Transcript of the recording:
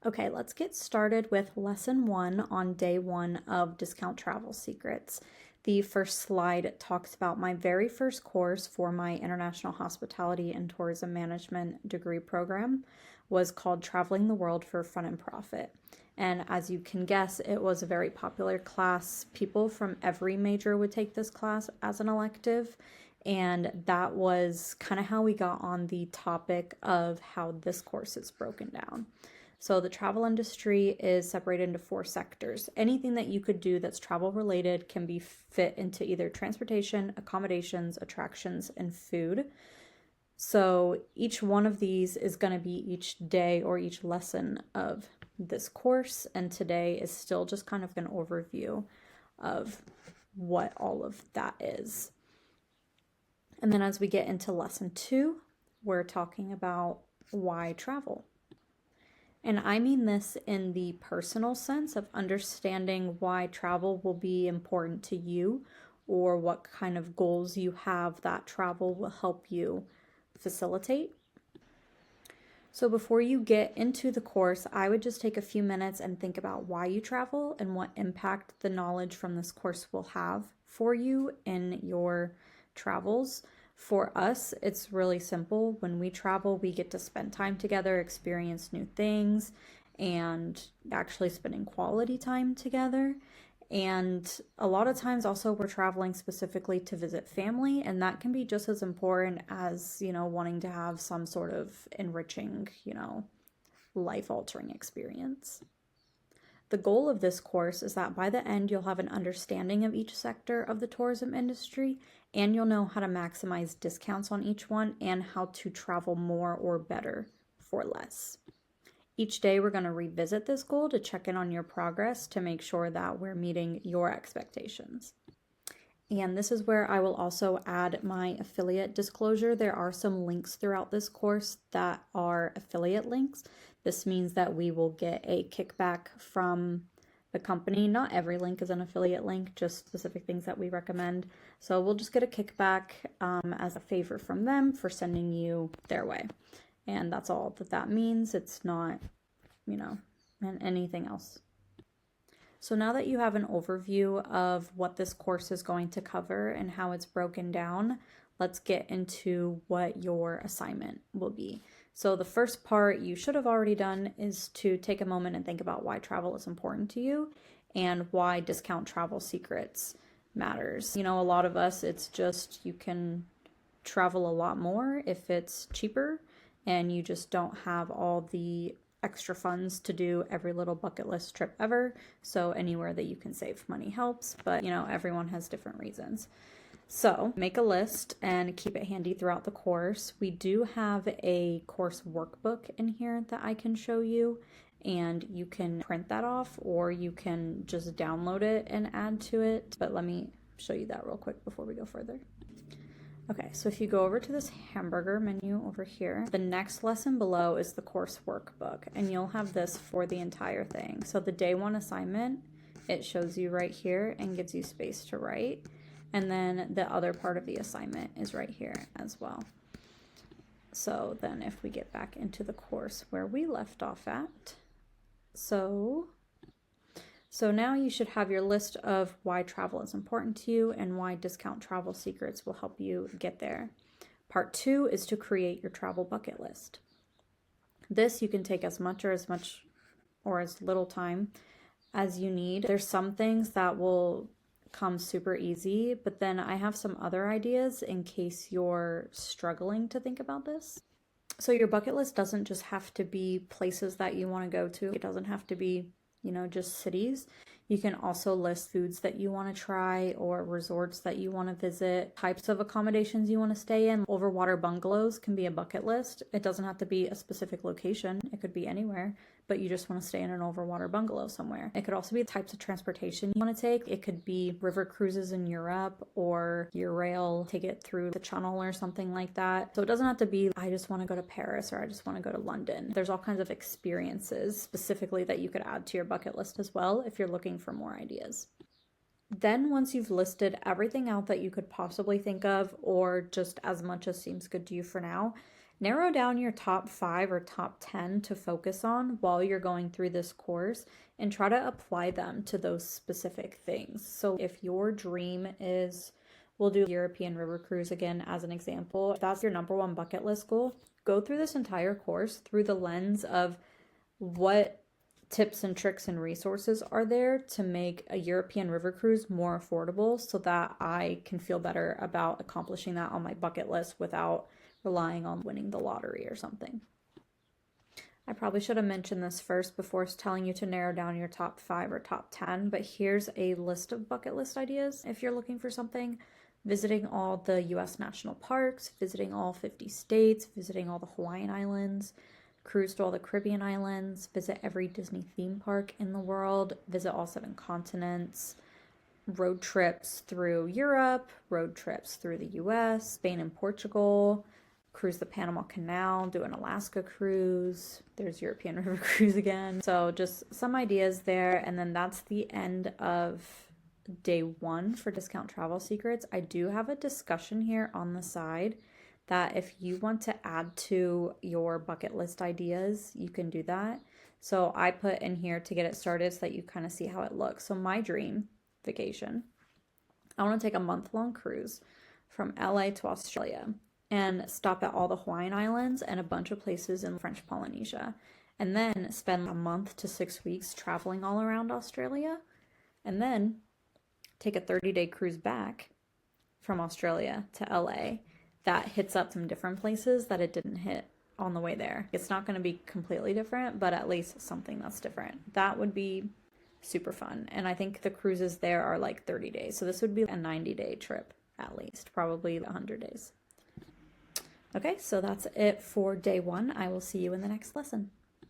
Okay, let's get started with lesson 1 on day 1 of Discount Travel Secrets. The first slide talks about my very first course for my International Hospitality and Tourism Management degree program was called Traveling the World for Fun and Profit. And as you can guess, it was a very popular class. People from every major would take this class as an elective. And that was kind of how we got on the topic of how this course is broken down. So the travel industry is separated into 4 sectors. Anything that you could do that's travel related can be fit into either transportation, accommodations, attractions, and food. So each one of these is going to be each day or each lesson of this course. And today is still just kind of an overview of what all of that is. And then as we get into lesson 2, we're talking about why travel. And I mean this in the personal sense of understanding why travel will be important to you or what kind of goals you have that travel will help you facilitate. So before you get into the course, I would just take a few minutes and think about why you travel and what impact the knowledge from this course will have for you in your travels. For us, it's really simple. When we travel, we get to spend time together, experience new things, and actually spending quality time together. And a lot of times also we're traveling specifically to visit family, and that can be just as important as, wanting to have some sort of enriching, life-altering experience. The goal of this course is that by the end, you'll have an understanding of each sector of the tourism industry, and you'll know how to maximize discounts on each one and how to travel more or better for less. Each day, we're going to revisit this goal to check in on your progress to make sure that we're meeting your expectations. And this is where I will also add my affiliate disclosure. There are some links throughout this course that are affiliate links. This means that we will get a kickback from the company. Not every link is an affiliate link, just specific things that we recommend. So we'll just get a kickback as a favor from them for sending you their way. And that's all that means. It's not, anything else. So now that you have an overview of what this course is going to cover and how it's broken down, let's get into what your assignment will be. So the first part you should have already done is to take a moment and think about why travel is important to you and why Discount Travel Secrets matters. A lot of us, it's just you can travel a lot more if it's cheaper and you just don't have all the extra funds to do every little bucket list trip ever. So anywhere that you can save money helps, but everyone has different reasons. So make a list and keep it handy throughout the course. We do have a course workbook in here that I can show you, and you can print that off or you can just download it and add to it. But let me show you that real quick before we go further. Okay, so if you go over to this hamburger menu over here, the next lesson below is the course workbook, and you'll have this for the entire thing. So the day 1 assignment, it shows you right here and gives you space to write. And then the other part of the assignment is right here as well. So then if we get back into the course where we left off at, so now you should have your list of why travel is important to you and why Discount Travel Secrets will help you get there. Part 2 is to create your travel bucket list. This you can take as much or as little time as you need. There's some things that will come super easy, but then I have some other ideas in case you're struggling to think about this. So your bucket list doesn't just have to be places that you want to go to. It doesn't have to be just cities. You can also list foods that you want to try or resorts that you want to visit, types of accommodations you want to stay in. Overwater bungalows can be a bucket list. It doesn't have to be a specific location. It could be anywhere, but you just want to stay in an overwater bungalow somewhere. It could also be types of transportation you want to take. It could be river cruises in Europe or Eurail, take it through the channel or something like that. So it doesn't have to be, I just want to go to Paris or I just want to go to London. There's all kinds of experiences specifically that you could add to your bucket list as well if you're looking for more ideas. Then once you've listed everything out that you could possibly think of, or just as much as seems good to you for now, Narrow down your top 5 or top 10 to focus on while you're going through this course and try to apply them to those specific things. So if your dream is, we'll do European river cruise again as an example, if that's your number one bucket list goal, go through this entire course through the lens of what tips and tricks and resources are there to make a European river cruise more affordable so that I can feel better about accomplishing that on my bucket list without relying on winning the lottery or something. I probably should have mentioned this first before telling you to narrow down your top 5 or top 10, but here's a list of bucket list ideas if you're looking for something. Visiting all the US national parks, visiting all 50 states, visiting all the Hawaiian Islands, cruise to all the Caribbean islands, visit every Disney theme park in the world, visit all 7 continents, road trips through Europe, road trips through the US, Spain and Portugal, cruise the Panama Canal, do an Alaska cruise. There's European river cruise again. So just some ideas there. And then that's the end of day 1 for Discount Travel Secrets. I do have a discussion here on the side that if you want to add to your bucket list ideas, you can do that. So I put in here to get it started so that you kind of see how it looks. So my dream vacation, I want to take a month-long cruise from LA to Australia and stop at all the Hawaiian Islands and a bunch of places in French Polynesia, and then spend a month to 6 weeks traveling all around Australia, and then take a 30-day cruise back from Australia to LA that hits up some different places that it didn't hit on the way there. It's not going to be completely different, but at least something that's different. That would be super fun. And I think the cruises there are like 30 days. So this would be a 90-day trip at least, probably 100 days. Okay, so that's it for day 1. I will see you in the next lesson.